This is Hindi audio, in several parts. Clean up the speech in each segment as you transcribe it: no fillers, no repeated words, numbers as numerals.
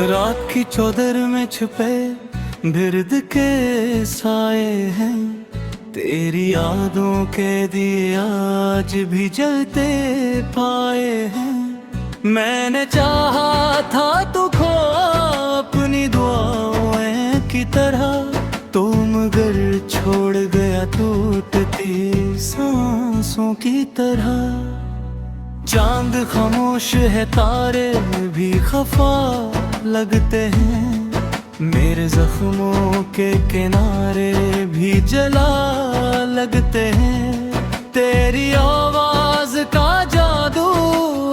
रात की चौदर में छुपे बिरद के साए हैं, तेरी यादों के दिए आज भी जलते पाए हैं। मैंने चाहा था तू खो अपनी दुआओं की तरह, तो मगर छोड़ गया टूटती सांसों की तरह। चांद खामोश है, तारे भी खफा लगते हैं, मेरे जख्मों के किनारे भी जला लगते हैं। तेरी आवाज का जादू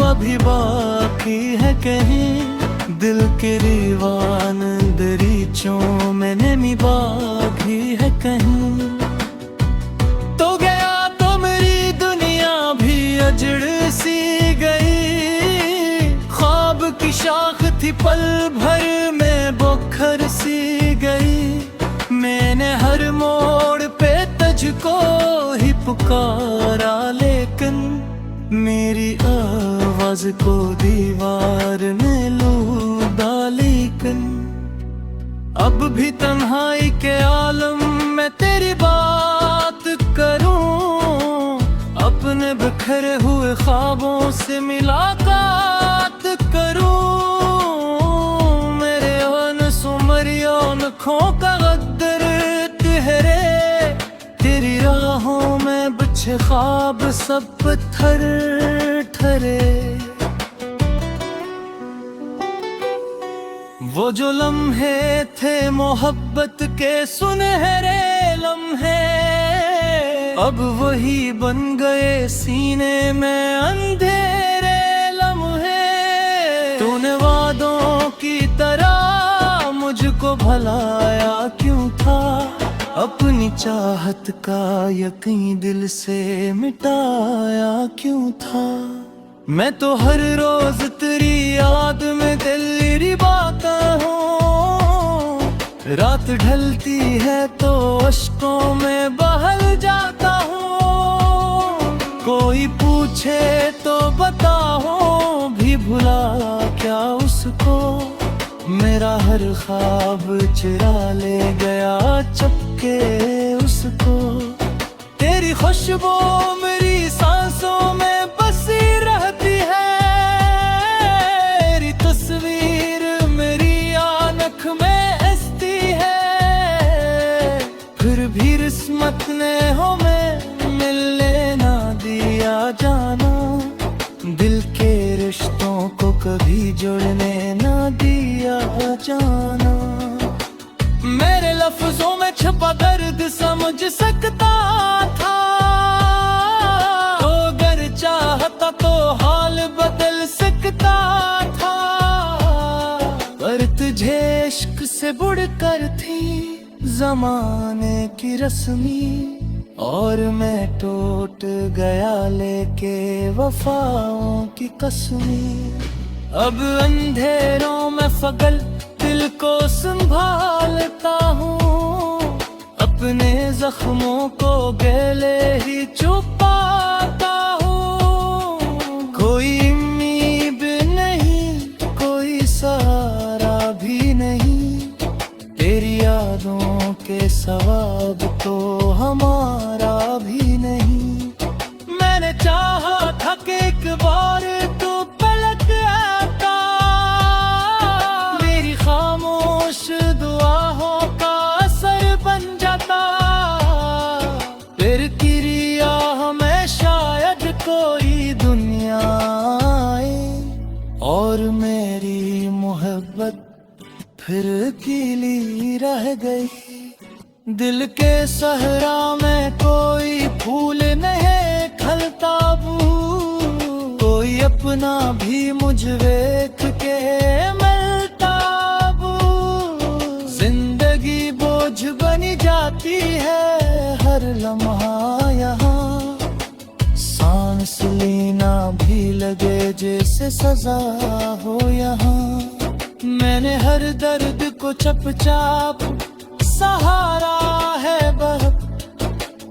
अभी बाकी है कहीं, दिल के दीवान दरीचों में नमी बाकी है कहीं। तो गया तो मेरी दुनिया भी अजड़ सी गई, ख्वाब की शाख थी पल भर में बोखर सी गई। मैंने हर मोड़ पे तुझको ही पुकारा, लेकिन मेरी आवाज को दीवार ने लूटा। लेकिन अब भी तन्हाई के आलम में तेरी बात करूं, अपने बिखरे हुए ख्वाबों से मुलाकात करूं। मेरे आँखों का गद्दर ठहरे, तेरी राहों में बिछे ख्वाब सब पत्थर ठहरे। वो जो लम्हे थे मोहब्बत के सुनहरे लम्हे, अब वही बन गए सीने में अंधेरे लम्हे। तूने वादों की तरह मुझको भलाया क्यों था, अपनी चाहत का यकीन दिल से मिटाया क्यों था। मैं तो हर रोज तेरी याद में दिल बाता हूँ, रात ढलती है तो अश्कों में बहल जाता हूँ। कोई पूछे तो बताओ भी भुला क्या उसको, मेरा हर ख्वाब चुरा ले गया चपके उसको। तेरी खुशबू मेरी सांसों में बसी रहती है, तेरी तस्वीर मेरी आँख में हंसती है। फिर भी किस्मत ने हमें मिलने ना दिया जाना, दिल के रिश्तों को कभी जोड़ने ना दिया जाना। मेरे लफ्जों में छुपा दर्द समझ सकता था, तो अगर चाहता तो हाल बदल सकता था। पर तुझे इश्क से बुड़कर थी जमाने की रस्मी, और मैं टूट गया लेके वफाओं की कसमी। अब अंधेरों में फगल दिल को संभालता हूँ, अपने जख्मों को गले ही छुपाता हूँ। कोई उम्मीद नहीं, कोई सहारा भी नहीं, तेरी यादों के सवाब तो हमारा भी नहीं। मैंने चाहा था कि एक बार तू पलट आता, मेरी खामोश दुआओं का असर बन जाता। फिर क्रिया हमें शायद कोई दुनिया आए, और मेरी मोहब्बत फिर अकेली रह गई। दिल के सहरा में कोई फूल नहीं खलता बू, कोई अपना भी मुझ देख के मिलता बू। जिंदगी बोझ बनी जाती है हर लम्हा यहाँ, सांस लेना भी लगे जैसे सजा हो यहाँ। मैंने हर दर्द को चपचाप सहारा है बहुत,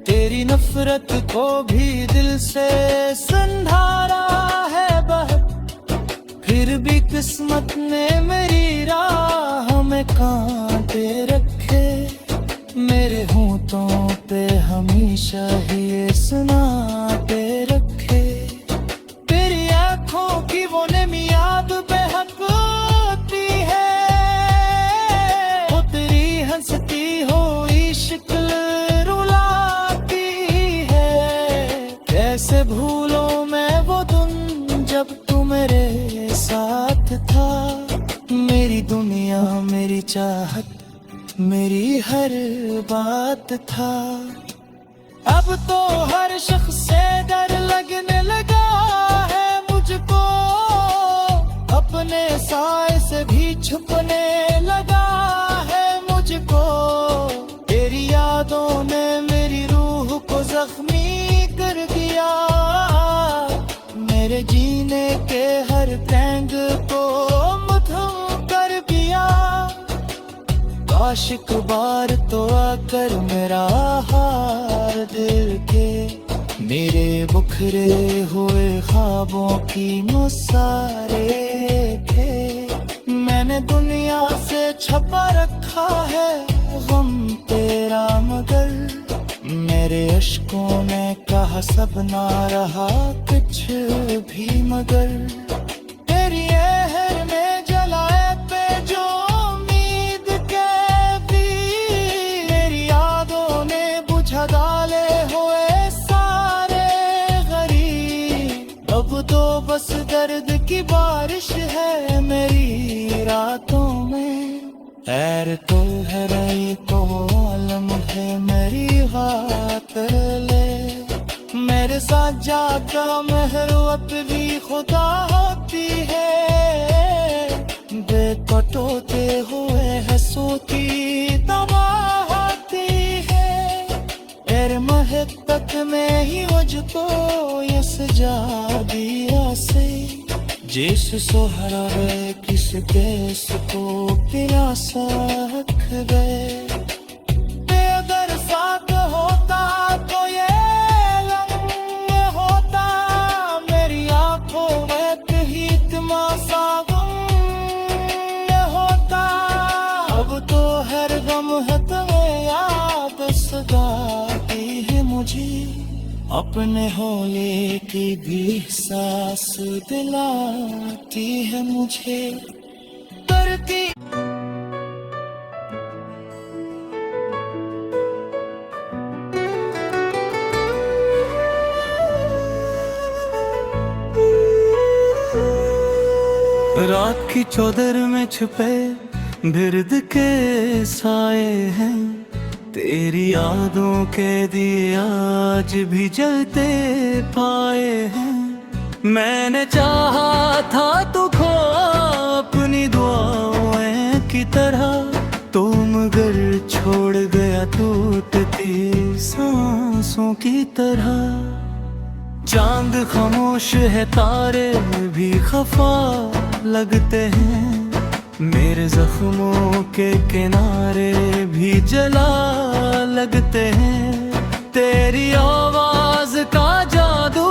तेरी नफरत को भी दिल से संधारा है बहुत। फिर फिर भी किस्मत ने मेरी राह में कांटे रखे। मेरे होंठों पे हमेशा ही ये सुनाते रखे। तेरी आँखों की वो नमी याद बेहद होती है। वो तेरी हंसती हुई शक्ल रुलाती है। कैसे भूलो मैं वो दिन जब तू मेरे साथ था। मेरी दुनिया, मेरी चाहत, मेरी हर बात था। अब तो हर शख्स से डर लगने लगा है मुझको। अपने साए से भी छुपने लगा है मुझको। तेरी यादों ने मेरी रूह को जख्मी कर दिया। मेरे जीने के हर तंग को मधुम कर दिया। काश एक बार तो आकर मेरा हार दिल के मेरे बिखरे हुए ख्वाबों की मुसारे थे। मैंने दुनिया से छपा रखा है गम तेरा, मगर मेरे अश्कों ने कहा सब ना रहा कुछ भी। मगर तेरी आहर में जलाए पे जो उम्मीद के भी, मेरी यादों ने बुझा डाले हुए सारे गरीब। अब तो बस दर्द की बारिश है मेरी रातों में। खैर तो है रही तो आलम है मेरी बात ले। मेरे साथ जागा मेहरवत भी खुदा होती है। बेकटोते हुए है सोती तबाह होती है। तेरे महत्तक में ही मुझको ये सजा दिया से। जिस सोहरा गए किस देश को पिलासा रख गए। अगर साथ होता तो ये लम्हा होता। मेरी आंखों में कहीं तमाशा गम होता। अब तो हर गम है तुम्हें याद सताती है मुझे। अपने होले की भी सांस दिलाती है मुझे। करती रात की चौदर में छुपे बिरद के साए हैं। तेरी यादों के दिए आज भी जलते पाए हैं। मैंने चाहा था तू खो अपनी दुआओं की तरह, तो मगर छोड़ गया टूटती सांसों की तरह। चांद खामोश है तारे भी खफा लगते हैं। मेरे जख्मों के किनारे भी जला लगते हैं। तेरी आवाज का जादू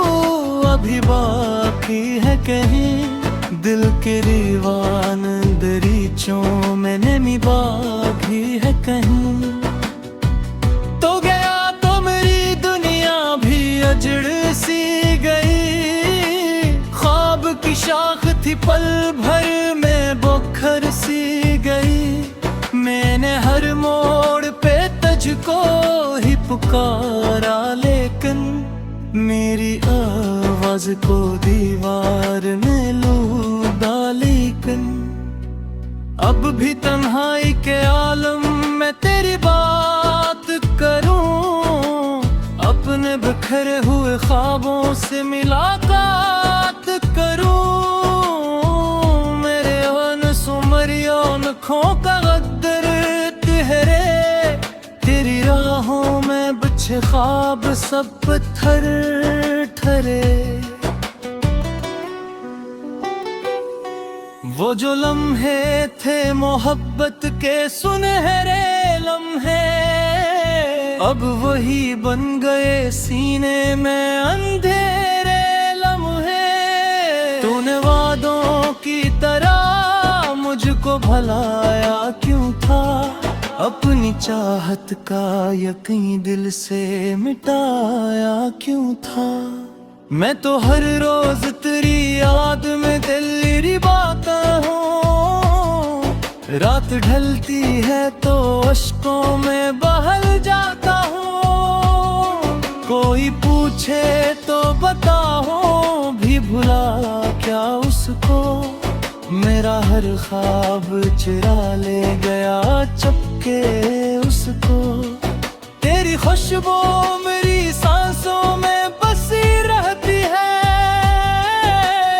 अभी बाकी है कहीं। दिल के दीवान दरीचों में नमी बाकी है कहीं। तो गया तो मेरी दुनिया भी अजड़ सी गई। ख्वाब की शाख थी पल भर में बोखर सी गई। मैंने हर मोड़ पे तुझको ही पुकारा, लेकिन मेरी आवाज को दीवार ने लूटा। लेकिन अब भी तन्हाई के आलम में तेरी बात करूं। अपने बिखरे हुए ख्वाबों से मुलाकात करूं। मेरे आँखों का गद्दर ठहरे। तेरी राहों में बिछे ख्वाब सब पत्थर ठहरे। वो जो लम्हे थे मोहब्बत के सुनहरे लम्हे, अब वही बन गए सीने में अंधेरे लम्हे। तूने वादों की भलाया क्यों था, अपनी चाहत का यकीन दिल से मिटाया क्यों था। मैं तो हर रोज तेरी याद में दिल बाता हूँ, रात ढलती है तो अश्कों में बहल जाता हूँ। कोई पूछे तो बताओ भी भुला क्या उसको, मेरा हर ख्वाब चुरा ले गया चुपके उसको। तेरी खुशबू मेरी सांसों में बसी रहती है,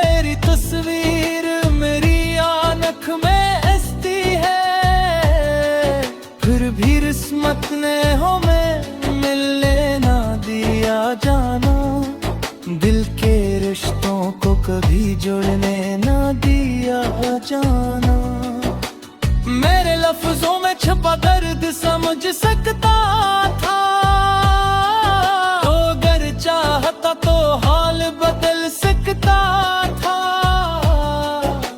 तेरी तस्वीर मेरी आँख में हंसती है। फिर भी किस्मत ने हमें मिलने ना दिया जाना, दिल के रिश्तों को कभी जुड़ने ना दिया जाना। मेरे लफ्जों में छुपा दर्द समझ सकता था, तो अगर चाहता तो हाल बदल सकता था।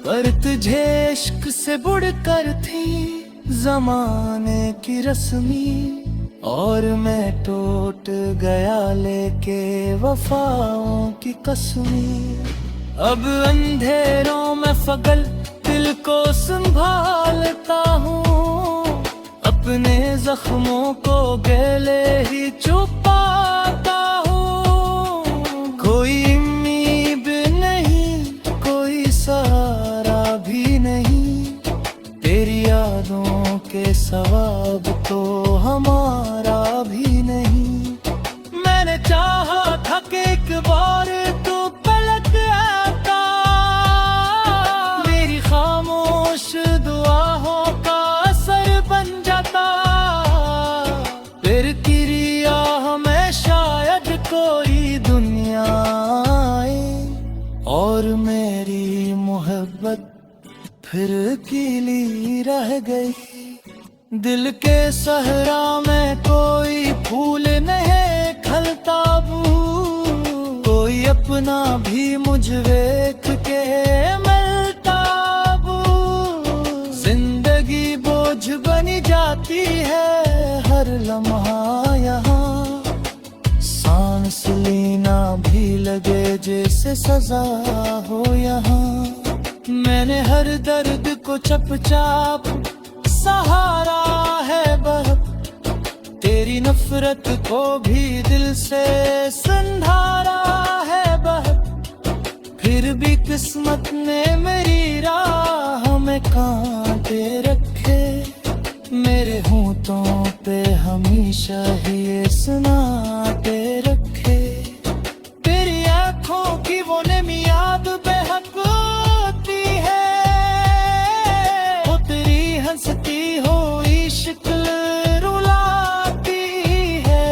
पर तुझे इश्क से बुड़कर थी जमाने की रस्मी, और मैं टूट गया लेके वफाओं की कसमी। अब अंधेरों में फगल दिल को संभालता हूँ, अपने जख्मों को गले ही छुपाता हूँ। कोई उम्मीद नहीं, कोई सहारा भी नहीं, तेरी यादों के सवाब तो हमारा भी नहीं। मैंने चाहा था कि एक बार तू पलट आता, मेरी खामोश दुआओं का असर बन जाता। फिर किरिया हमें शायद कोई दुनिया आए, और मेरी मोहब्बत फिर अकेली रह गई। दिल के सहरा में कोई फूल नहीं खलता बू, कोई अपना भी मुझ देख के मिलता बू। जिंदगी बोझ बनी जाती है हर लम्हा यहाँ, सांस लेना भी लगे जैसे सजा हो यहाँ। मैंने हर दर्द को चुपचाप सहारा है बहुत, तेरी नफरत को भी दिल से संधारा है बहुत। फिर भी किस्मत ने मेरी राह में कांटे रखे, मेरे होंठों पे हमेशा ही ये सुनाते रखे। तेरी आँखों की वो नमी याद बेहद होती है, वो तेरी हंसती हुई शक्ल रुलाती है।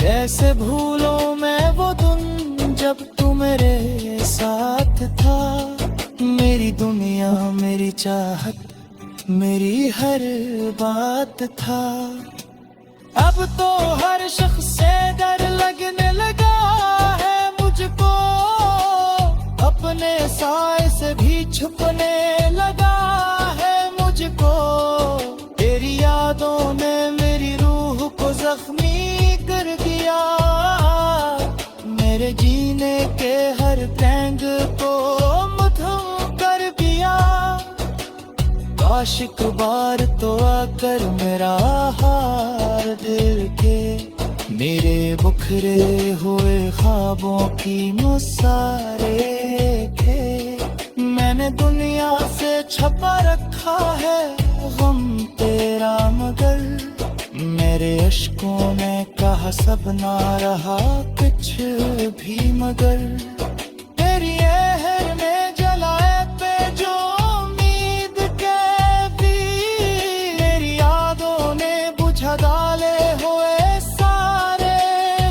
कैसे भूलों मैं वो दिन जब तू मेरे साथ था, मेरी दुनिया मेरी चाहत मेरी हर बात था। अब तो हर शख्स से डर लगने लगा है मुझको, अपने साए से भी छुपने लगा है मुझको। तेरी यादों ने मेरी रूह को जख्मी कर दिया, मेरे जीने के हर प्लैंग को मधुम कर दिया। काश एक बार तो आकर मेरा हार दिल के, मेरे बुखरे हुए ख्वाबों की मुसारे के। मैंने दुनिया से छपा रखा है गम तेरा, मगर मेरे अश्कों ने कहा सब ना रहा कुछ भी मगर। तेरी आहर में जलाए पे जो उम्मीद के भी, मेरी यादों ने बुझा डाले हुए सारे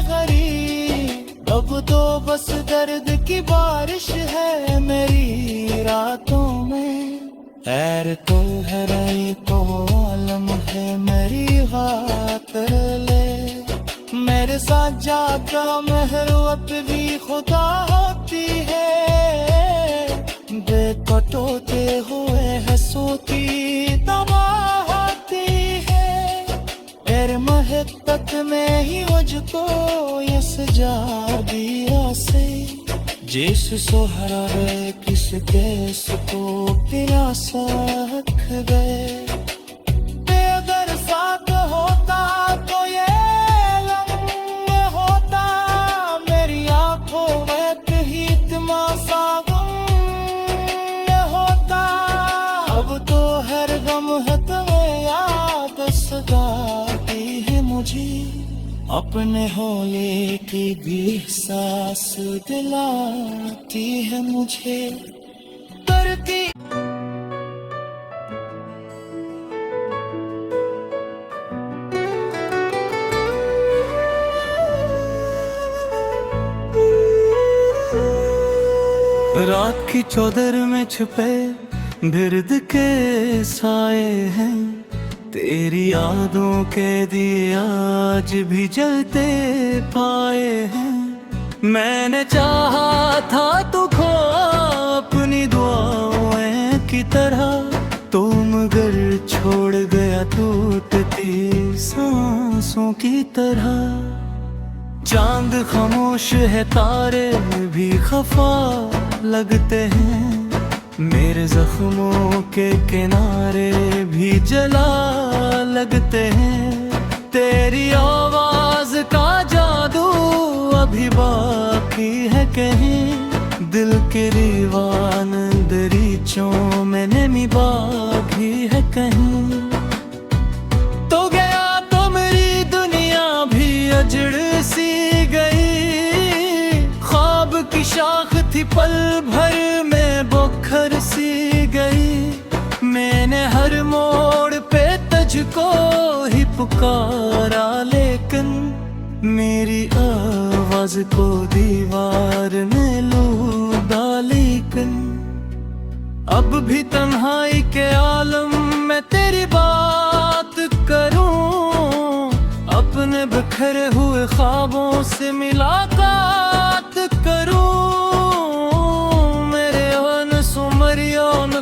गरीब। अब तो बस दर्द की बारिश है मेरी रातों में, ऐर तो है रही तो आलम है मेरी खातिर ले। मेरे साथ जाता महरुअत भी खुदा होती है, बेकटोते हुए है सोती दबाती है तेरे महत्त में ही मुझको ये सजा दिया से जिस सोहरा गए किसके को प्यासा रख गए अगर साथ होता तो ये लम्ब होता मेरी आंखों में कहीं तमाशा होता अब तो हर गम है तुम्हें याद सताती है मुझे अपने होले की भी सांस दिलाती है मुझे करती रात की चौदर में छुपे बिरद के साए हैं तेरी यादों के दिए आज भी जलते पाए हैं मैंने चाहा था तू खो अपनी दुआओं की तरह तो मगर छोड़ गया टूटती सांसों की तरह चांद खामोश है तारे भी खफा लगते हैं मेरे जख्मों के किनारे भी जला लगते हैं तेरी आवाज का जादू अभी बाकी है कहीं दिल के दीवान दरीचों में नमी बाकी है कहीं तो गया तो मेरी दुनिया भी अजड़ सी गई ख्वाब की शाख थी पल भर में बोखर सी गई मैंने हर मोड़ पे तुझको ही पुकारा लेकिन मेरी आवाज को दीवार ने लूटा लेकिन अब भी तन्हाई के आलम में तेरी बात करूं अपने बिखरे हुए ख्वाबों से मुलाकात करूं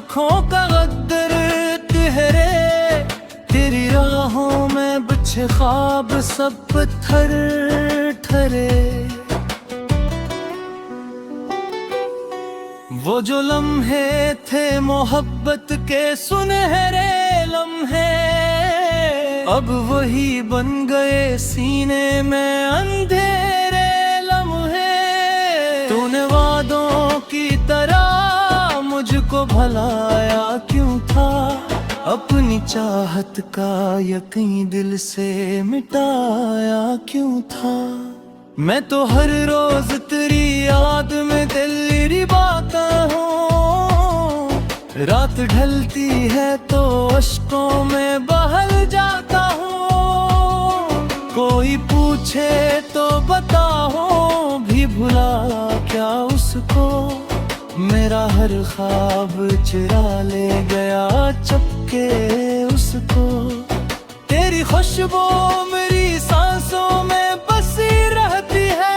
आँखों का गद्दर ठहरे तेरी राहों में बिछे ख्वाब सब पत्थर ठहरे वो जो लम्हे थे मोहब्बत के सुनहरे लम्हे अब वही बन गए सीने में अंधेरे लम्हे तूने वादों की तरह मुझको भलाया क्यों था अपनी चाहत का यकीन दिल से मिटाया क्यों था मैं तो हर रोज तेरी याद में दिल बाता हूँ रात ढलती है तो अश्कों में बहल जाता हूँ कोई पूछे तो बताओ भी भुला क्या उसको मेरा हर ख्वाब चुरा ले गया चपके उसको तेरी खुशबू मेरी सांसों में बसी रहती है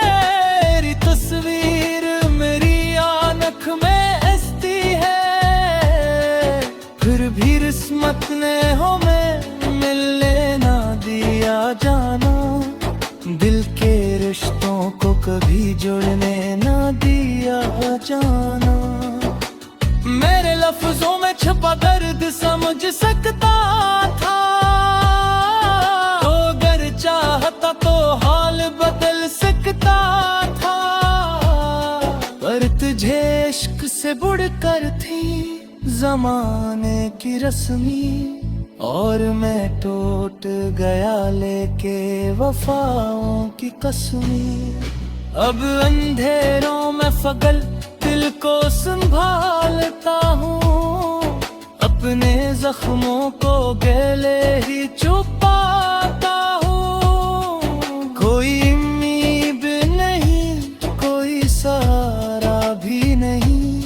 तेरी तस्वीर मेरी आँख में हंसती है फिर भी किस्मत ने हमें मिलने ना दिया जाना दिल के रिश्तों को कभी जुड़ने ना दिया जाना मेरे लफ्जों में छुपा दर्द समझ सकता था तो अगर चाहता तो हाल बदल सकता था पर तुझे इश्क से बुड़कर थी जमाने की रस्मी और मैं टूट गया लेके वफाओं की कसमी अब अंधेरों में फगल दिल को संभालता हूँ अपने जख्मों को गले ही छुपाता हूँ कोई उम्मीद नहीं कोई सहारा भी नहीं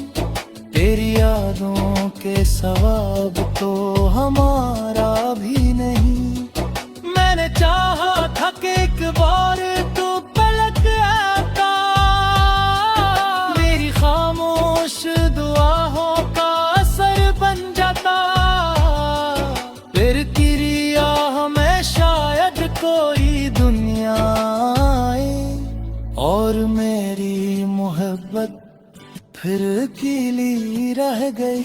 तेरी यादों के सवाब तो हमारा भी नहीं मैंने चाहा था कि एक बार तो पलक आता मेरी खामोश फिर की राह में शायद कोई दुनिया आए और मेरी मोहब्बत फिर गीली रह गई।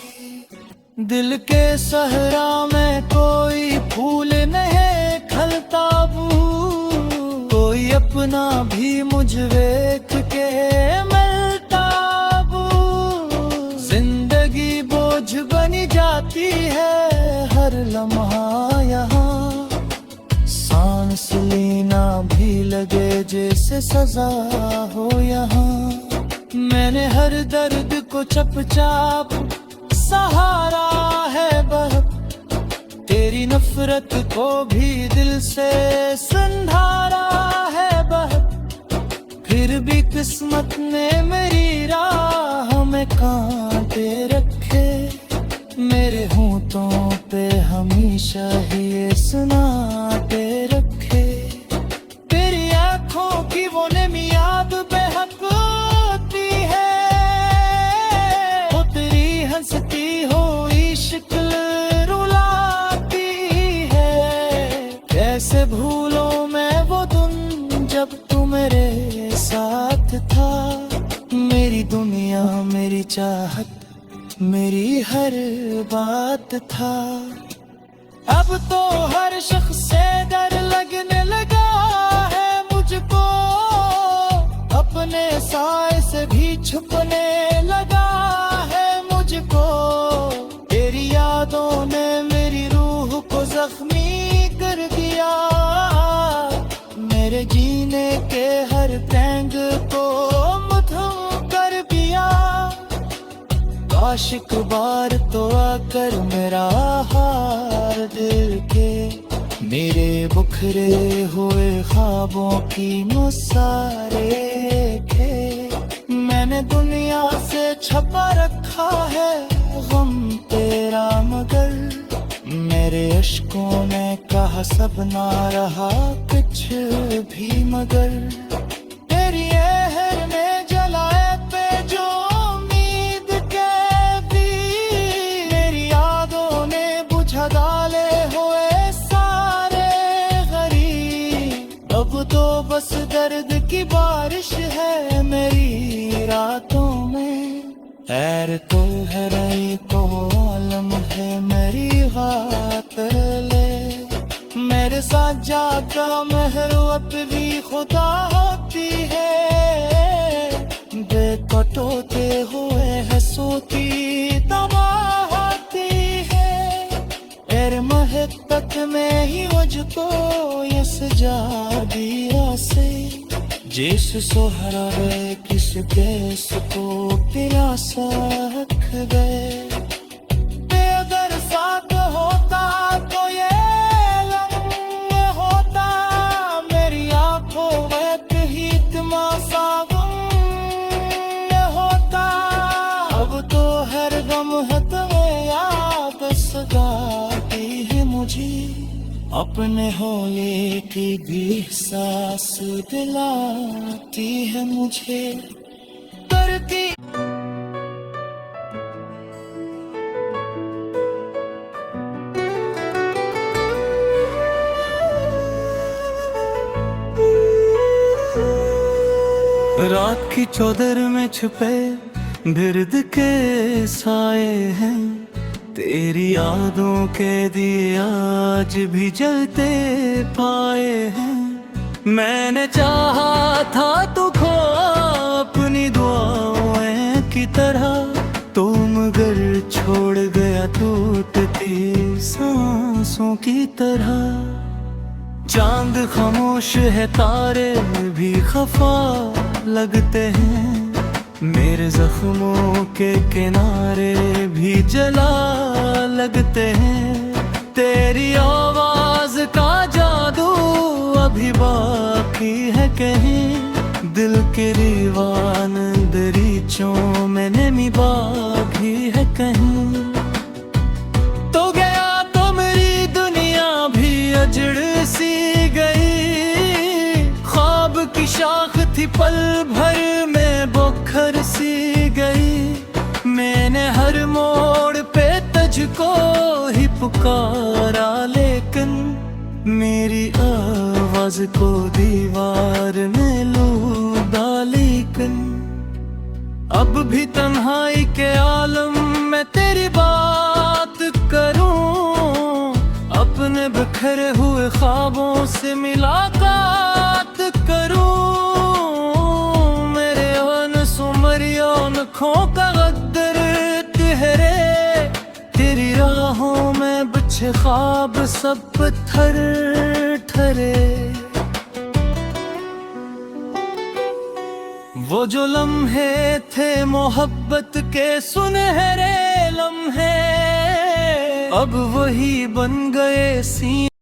दिल के सहरा में कोई फूल नहीं खलता, कोई अपना भी मुझ देख के मिलता। जिंदगी बोझ बनी जाती है हर लम्हा यहाँ, सांस लेना भी लगे जैसे सजा हो यहाँ। मैंने हर दर्द को चुपचाप सहारा है बहुत, तेरी नफरत को भी दिल से संधारा है बहुत। फिर भी किस्मत ने मेरी राह में कांटे रखे, मेरे होंठों पे हमेशा ही ये सुनाते रखे। तेरी आँखों की वो नमी याद बेहद होती है, वो तेरी हंसती हुई शक्ल रुलाती है। कैसे भूलों मैं वो दिन जब तू मेरे साथ था, मेरी दुनिया मेरी चाहत मेरी हर बात था। अब तो हर शख्स से डर लगने लगा है मुझको, अपने साए से भी छुपने लगा है मुझको। तेरी यादों ने मेरी रूह को जख्मी कर दिया, मेरे जीने के हर तंग को मधुम कर दिया। आशिक बार तो आकर मेरा हार दिल के, मेरे बुखरे हुए ख्वाबों की मुसारे थे। मैंने दुनिया से छपा रखा है गम तेरा, मगर मेरे अश्कों ने कहा सब ना रहा कुछ भी मगर। तेरी आहट ने जलाए पे जो उम्मीद के भी, मेरी यादों ने बुझा डाले हुए सारे गरीब। अब तो बस दर्द की बारिश है मेरी रातों में, ऐर तो है रही तो आलम है मेरी खातिर ले। मेरे साथ जाका मेहरबत भी खुदा होती है, बेकटोते हुए है सोती तबाह होती है। एर महक तक में ही मुझको ये सजा दिया से, जिस सोहरा गए किस देश को पिलासा रख गए। अगर साथ होता तो ये लम्ह होता, मेरी आंखों में कहीं तमाशा होता। अब तो हर गम है तुम्हें याद सगाती है मुझे, अपने होने की भी सांस दिलाती है मुझे। करती रात की चौदर में छुपे बिरद के साए हैं, तेरी यादों के दिए आज भी जलते पाए हैं। मैंने चाहा था तू खो अपनी दुआओं की तरह, तो मगर छोड़ गया टूटती सांसों की तरह। चांद खामोश है तारे भी खफा लगते हैं, मेरे जख्मों के किनारे भी जला लगते हैं। तेरी आवाज का जादू अभी बाकी है कहीं, दिल के दीवान दरीचों में नमी बाकी है कहीं। तो गया तो मेरी दुनिया भी अजड़ सी गई, ख्वाब की शाख थी पल भर में बोखर सी गई। मैंने हर मोड़ पे तुझको ही पुकारा लेकिन मेरी आवाज को दीवार ने लूटा। लेकिन अब भी तन्हाई के आलम में तेरी बात करूं, अपने बिखरे हुए ख्वाबों से मुलाकात करूं। मेरे अनसुमरिया आँखों का गद्दर ठहरे, तेरी राहों में बिछे ख्वाब सब पत्थर ठहरे। वो जो लम्हे थे मोहब्बत के सुनहरे लम्हे, अब वही बन गए सीने